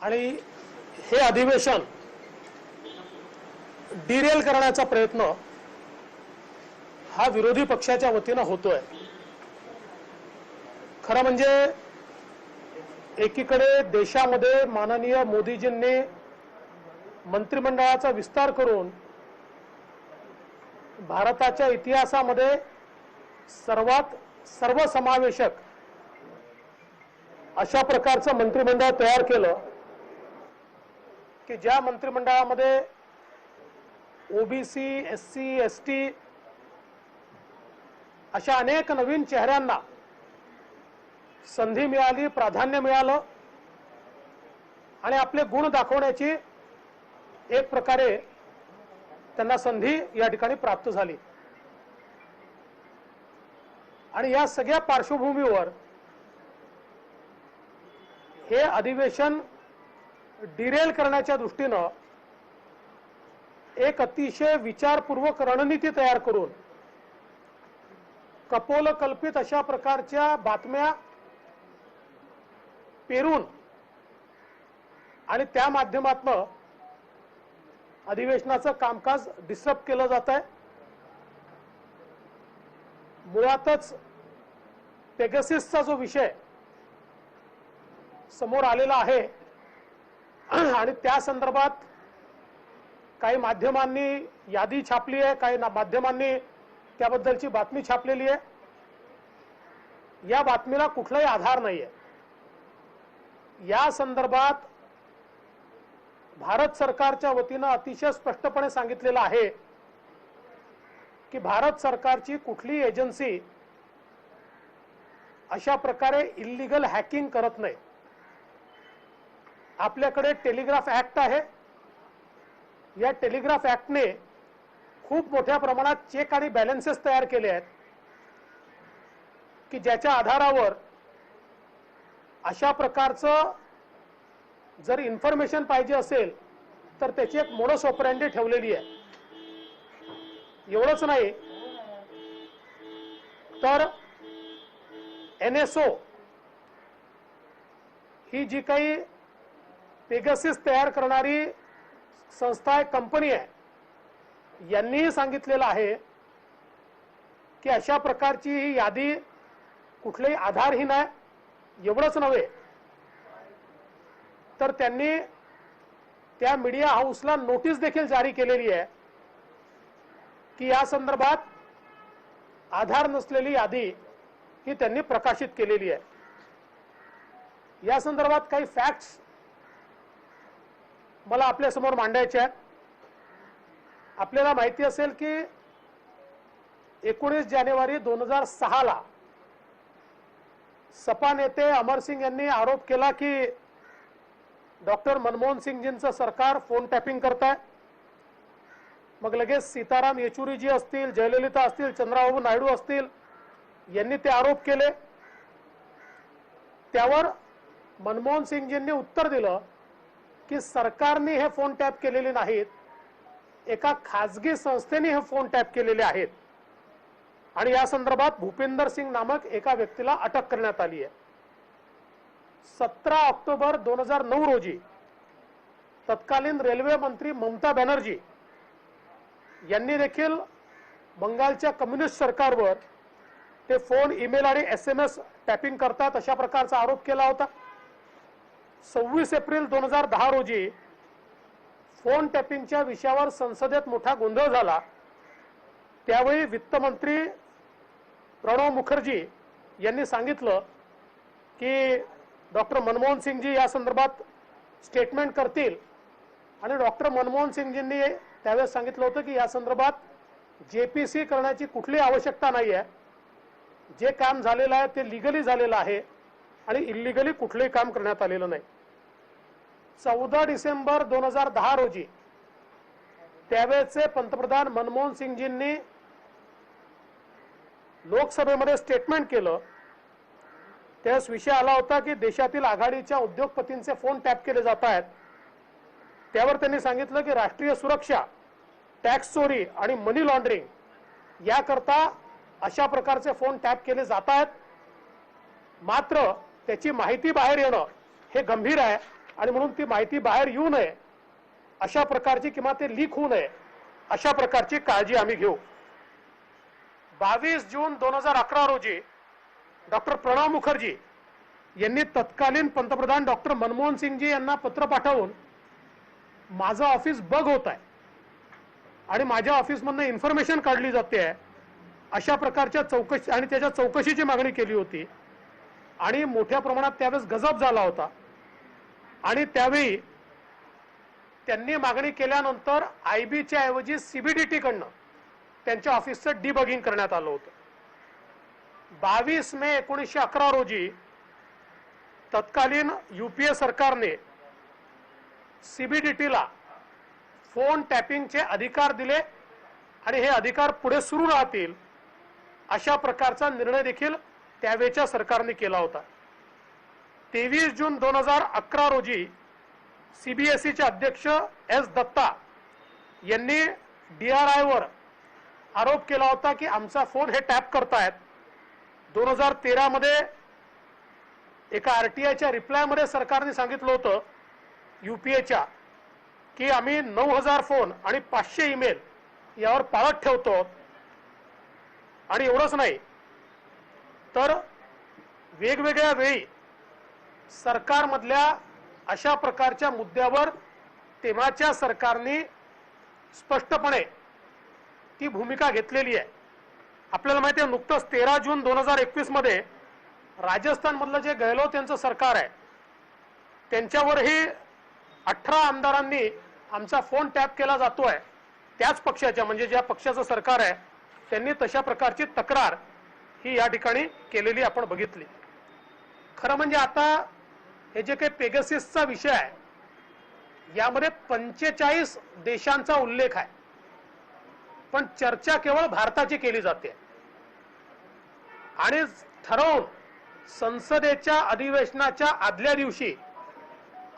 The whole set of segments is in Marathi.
आणि हे अधिवेशन डिरेल करण्याचा प्रयत्न हा विरोधी पक्षाच्या वतीनं होतोय। खरं म्हणजे एकीकडे देशामध्ये माननीय मोदीजींनी मंत्रिमंडळाचा विस्तार करून भारताच्या इतिहासामध्ये सर्वात सर्वसमावेशक अशा प्रकारचं मंत्रिमंडळ तयार केलं की ज्या मंत्रिमंडळामध्ये ओबीसी, एससी, एसटी अशा अनेक नवीन चेहऱ्यांना संधी मिळाली, प्राधान्य मिळालं आणि आपले गुण दाखवण्याची एक प्रकारे त्यांना संधी या ठिकाणी प्राप्त झाली। आणि या सगळ्या पार्श्वभूमीवर हे अधिवेशन डिरेल करण्याच्या दृष्टीनं एक अतिशय विचारपूर्वक रणनीती तयार करून कपोलकल्पित अशा प्रकारच्या बातम्या पेरून आणि त्या माध्यमातून अधिवेशनाचं कामकाज डिस्टर्ब केलं जात आहे। मुळातच पेगासिसचा जो विषय समोर आलेला आहे आणि त्या संदर्भात काही माध्यमांनी यादी छापली आहे, काही माध्यमांनी त्याबद्दलची बातमी छापलेली आहे। या बातमीला कुठलाही आधार नाहीये। या संदर्भात भारत सरकारच्या वतीनं अतिशय स्पष्टपणे सांगितलेलं आहे की भारत सरकारची कुठली एजन्सी अशा प्रकारे इल्लीगल हॅकिंग करत नाही। आपल्याकडे टेलिग्राफ ऍक्ट आहे। या टेलिग्राफ ऍक्टने खूप मोठ्या प्रमाणात चेक आणि बॅलन्सेस तयार केले आहेत की ज्याच्या आधारावर अशा प्रकारचं जर इन्फॉर्मेशन पाहिजे असेल तर त्याची एक मोडस ऑपरंडी ठेवलेली आहे। एवढंच नाही तर एनएसओ ही जी काही पेगासिस तयार करणारी संस्था आहे, कंपनी आहे, यांनीही सांगितलेलं आहे की अशा प्रकारची ही यादी कुठलेही आधारहीन आहे। एवढंच नव्हे तर त्यांनी त्या मीडिया हाऊसला नोटीस देखील जारी केलेली आहे की या संदर्भात आधार नसलेली यादी ही त्यांनी प्रकाशित केलेली आहे। या संदर्भात काही फॅक्ट्स मला आपल्या समोर मांडायचे आहेत। आपल्याला माहिती असेल की 19 जानेवारी 2006 ला सपा नेते अमर सिंग यांनी आरोप केला की डॉक्टर मनमोहन सिंगजींचं सरकार फोन टॅपिंग करत आहे। मग लगेच सीताराम येचुरीजी असतील, जयललिता असतील, चंद्रबाबू नायडू असतील यांनी ते आरोप केले। त्यावर मनमोहन सिंगजींनी उत्तर दिलं की सरकारने हे फोन टॅप केलेले नाहीत, एका खासगी संस्थेने हे फोन टॅप केलेले आहेत आणि या संदर्भात भूपिंदर सिंग नामक एका व्यक्तीला अटक करण्यात आली आहे। 17 ऑक्टोबर 2009 रोजी तत्कालीन रेल्वे मंत्री ममता बॅनर्जी यांनी देखील बंगालच्या कम्युनिस्ट सरकारवर ते फोन, ईमेल आणि एसएमएस टॅपिंग करतात अशा प्रकारचा आरोप केला होता। 26 एप्रिल 2010 रोजी फोन टॅपिंगच्या विषयावर संसदेत मोठा गोंधळ झाला। त्यावेळी वित्तमंत्री प्रणव मुखर्जी यांनी सांगितलं की डॉक्टर मनमोहन सिंगजी या संदर्भात स्टेटमेंट करतील आणि डॉक्टर मनमोहन सिंगजींनी त्यावेळेस सांगितलं होतं की या संदर्भात जेपीसी करण्याची कुठली आवश्यकता नाही आहे। जे काम झालेलं आहे ते लीगली झालेलं आहे आणि इल्लीगली कुठलेही काम करण्यात आलेलं नाही। 14 डिसेंबर 2010 रोजी त्यावेळेचे पंतप्रधान मनमोहन सिंगजींनी लोकसभेमध्ये स्टेटमेंट केलं। त्यास विषय आला होता की देशातील आघाडीच्या उद्योगपतींचे फोन टॅप केले जात आहेत। त्यावर त्यांनी सांगितलं की राष्ट्रीय सुरक्षा, टॅक्स चोरी आणि मनी लॉन्ड्रिंग याकरता अशा प्रकारचे फोन टॅप केले जात आहेत, मात्र त्याची माहिती बाहेर येणं हे गंभीर आहे आणि म्हणून ती माहिती बाहेर येऊ नये अशा प्रकारची किंवा ते लीक होऊ नये अशा प्रकारची काळजी आम्ही घेऊ. 22 जून 2011 रोजी डॉक्टर प्रणव मुखर्जी यांनी तत्कालीन पंतप्रधान डॉक्टर मनमोहन सिंगजी यांना पत्र पाठवून माझं ऑफिस बग होत आहे आणि माझ्या ऑफिसमधनं इन्फॉर्मेशन काढली जाते अशा प्रकारच्या चौकशी आणि त्याच्या चौकशीची मागणी केली होती. आणि मोठ्या प्रमाणात त्यावेळेस गजब झाला होता आणि त्यावेळी त्यांनी मागणी केल्यानंतर आयबीच्या ऐवजी सीबीडीटी कडनं त्यांच्या ऑफिसचं डिबगिंग करण्यात आलं होतं. 22 मे 1911 रोजी तत्कालीन यूपीए सरकारने सीबीडीटीला फोन टॅपिंगचे अधिकार दिले आणि हे अधिकार पुढे सुरू राहतील अशा प्रकारचा निर्णय देखील त्यावेळच्या सरकारने केला होता. 23 जून 2011 रोजी सीबीएसईचे अध्यक्ष एस दत्ता यांनी DRI वर आरोप केला होता की आमचा फोन हे टॅप करतायत. 2013 मध्ये एका RTIच्या रिप्लायमध्ये सरकारने सांगितलं होतं यूपीएच्या की आम्ही 9000 फोन आणि 500 ईमेल यावर पाळत ठेवतो. आणि एवढंच नाही तर वेगवेगळ्या वेळी सरकारमधल्या अशा प्रकारच्या मुद्द्यावर तेव्हाच्या सरकारने स्पष्टपणे ती भूमिका घेतलेली आहे. आपल्याला माहिती आहे नुकतंच 13 जून 2021 मध्ये राजस्थान मधलं जे गेहलोत यांचं सरकार आहे त्यांच्यावरही 18 आमदारांनी आमचा फोन टॅप केला जातोय त्याच पक्षाच्या म्हणजे ज्या पक्षाचं सरकार आहे त्यांनी तशा प्रकारची तक्रार ही या ठिकाणी केलेली आपण बघितली. खरं म्हणजे आता हे जे काही पेगासिसचा विषय आहे यामध्ये 45 देशांचा उल्लेख आहे पण चर्चा केवळ भारताची केली जाते आणि ठरवून संसदेच्या अधिवेशनाच्या आदल्या दिवशी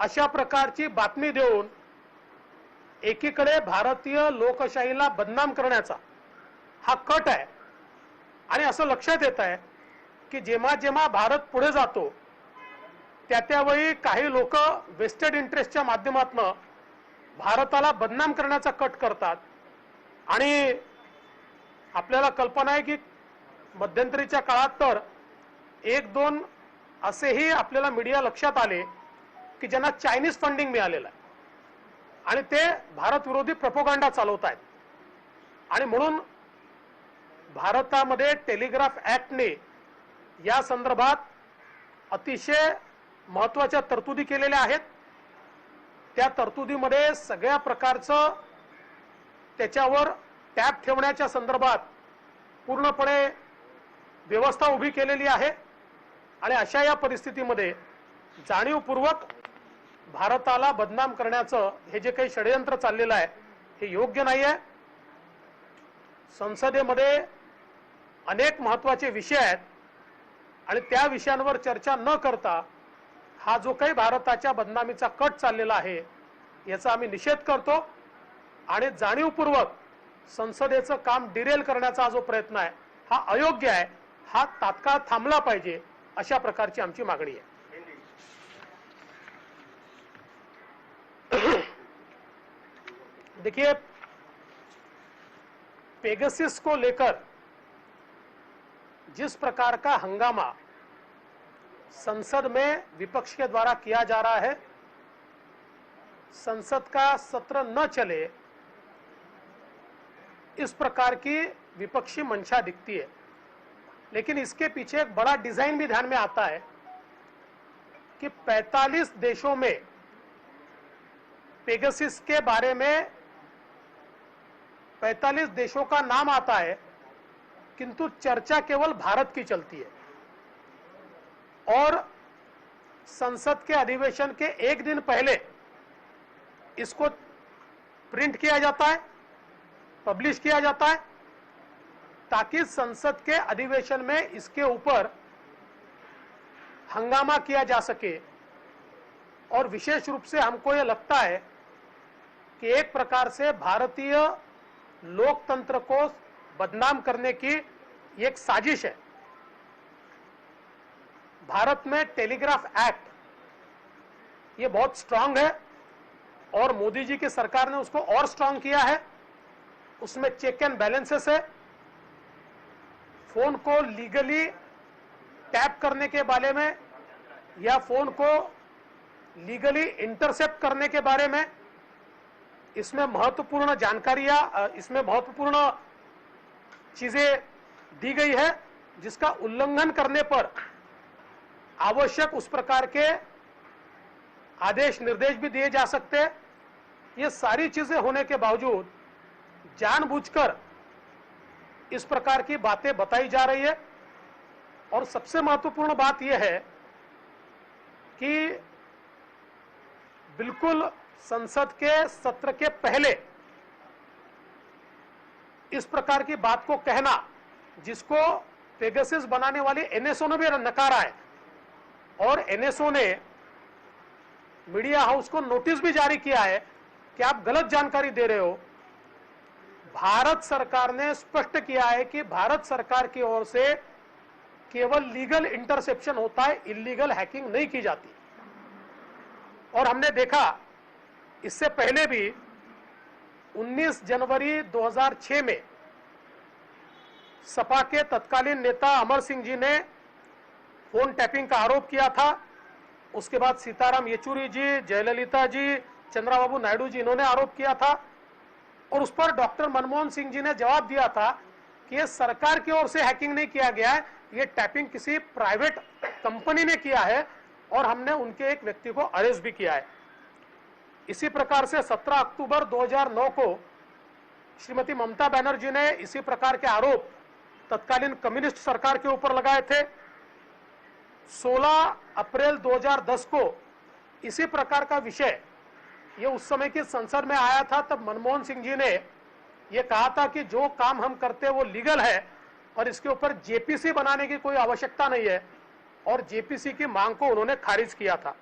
अशा प्रकारची बातमी देऊन एकीकडे भारतीय लोकशाहीला बदनाम करण्याचा हा कट आहे. आणि असं लक्षात येत आहे की जेव्हा जेव्हा भारत पुढे जातो त्यावेळी काही लोक वेस्टेड इंटरेस्टच्या माध्यमातून भारताला बदनाम करण्याचा कट करतात. आणि आपल्याला कल्पना आहे की मध्यंतरीच्या काळात तर 1-2 असेही आपल्याला मीडिया लक्षात आले की ज्यांना चायनीज फंडिंग मिळालेलं आहे आणि ते भारत विरोधी प्रोपगंडा चालवत आहेत. आणि म्हणून भारतामध्ये टेलिग्राफ ऍक्टने या संदर्भात अतिशय महत्त्वाच्या तरतुदी केलेल्या आहेत. त्या तरतुदीमध्ये सगळ्या प्रकारचं त्याच्यावर टॅप ठेवण्याच्या संदर्भात पूर्णपणे व्यवस्था उभी केलेली आहे. आणि अशा या परिस्थितीमध्ये जाणीवपूर्वक भारताला बदनाम करण्याचं हे जे काही षडयंत्र चाललेलं आहे हे योग्य नाही आहे. संसदेमध्ये अनेक महत्त्वाचे विषय आहेत आणि त्या विषयांवर चर्चा न करता हा जो काही भारताच्या बदनामीचा कट चाललेला आहे याचा आम्ही निषेध करतो आणि जाणीवपूर्वक संसदेचं काम डिरेल करण्याचा जो प्रयत्न आहे हा अयोग्य आहे. हा तात्काळ थांबला पाहिजे अशा प्रकारची आमची मागणी आहे. देखिए पेगासिस को लेकर जिस प्रकार का हंगामा संसद में विपक्ष के द्वारा किया जा रहा है, संसद का सत्र न चले इस प्रकार की विपक्षी मंशा दिखती है. लेकिन इसके पीछे एक बड़ा डिजाइन भी ध्यान में आता है कि 45 देशों में पेगासिस के बारे में 45 देशों का नाम आता है किंतु चर्चा केवल भारत की चलती है. और संसद के अधिवेशन के एक दिन पहले इसको प्रिंट किया जाता है, पब्लिश किया जाता है ताकि संसद के अधिवेशन में इसके ऊपर हंगामा किया जा सके. और विशेष रूप से हमको ये लगता है कि एक प्रकार से भारतीय लोकतंत्र को बदनाम करने की एक साजिश है. भारत में टेलीग्राफ एक्ट ये बहुत स्ट्रांग है और मोदी जी की सरकार ने उसको और स्ट्रांग किया है। उसमें चेक एंड बैलेंसेस है। फोन को लीगली टैप करने के बारे में या फोन को लीगली इंटरसेप्ट करने के बारे में इसमें महत्वपूर्ण जानकारियां, इसमें महत्वपूर्ण चीजें दी गई है, जिसका उल्लंघन करने पर आवश्यक उस प्रकार के आदेश निर्देश भी दिए जा सकते हैं। ये सारी चीजें होने के बावजूद जानबूझकर इस प्रकार की बातें बताई जा रही है। और सबसे महत्वपूर्ण बात यह है कि बिल्कुल संसद के सत्र के पहले इस प्रकार की बात को कहना, जिसको पेगासस बनाने वाली एनएसओ ने भी नकारा है और एनएसओ ने मीडिया हाउस को नोटिस भी जारी किया है कि आप गलत जानकारी दे रहे हो। भारत सरकार ने स्पष्ट किया है कि भारत सरकार की ओर से केवल लीगल इंटरसेप्शन होता है, इलीगल हैकिंग नहीं की जाती। और हमने देखा इससे पहले भी 19 जनवरी 2006 में सपा के तत्कालीन नेता अमर सिंह जी ने फोन टैपिंग का आरोप किया था। उसके बाद सीताराम येचुरी जी, जयललिता जी, चंद्रबाबू नायडू जी, इन्होंने आरोप किया था और उस पर डॉक्टर मनमोहन सिंह जी ने जवाब दिया था कि यह सरकार की ओर से हैकिंग नहीं किया गया है, यह टैपिंग किसी प्राइवेट कंपनी ने किया है और हमने उनके एक व्यक्ति को अरेस्ट भी किया है। इसी प्रकार से 17 अक्टूबर 2009 को श्रीमती ममता बनर्जी ने इसी प्रकार के आरोप तत्कालीन कम्युनिस्ट सरकार के ऊपर लगाए थे। 16 अप्रैल 2010 को इसी प्रकार का विषय ये उस समय की संसद में आया था। तब मनमोहन सिंह जी ने यह कहा था कि जो काम हम करते हैं वो लीगल है और इसके ऊपर जेपीसी बनाने की कोई आवश्यकता नहीं है और जेपीसी की मांग को उन्होंने खारिज किया था।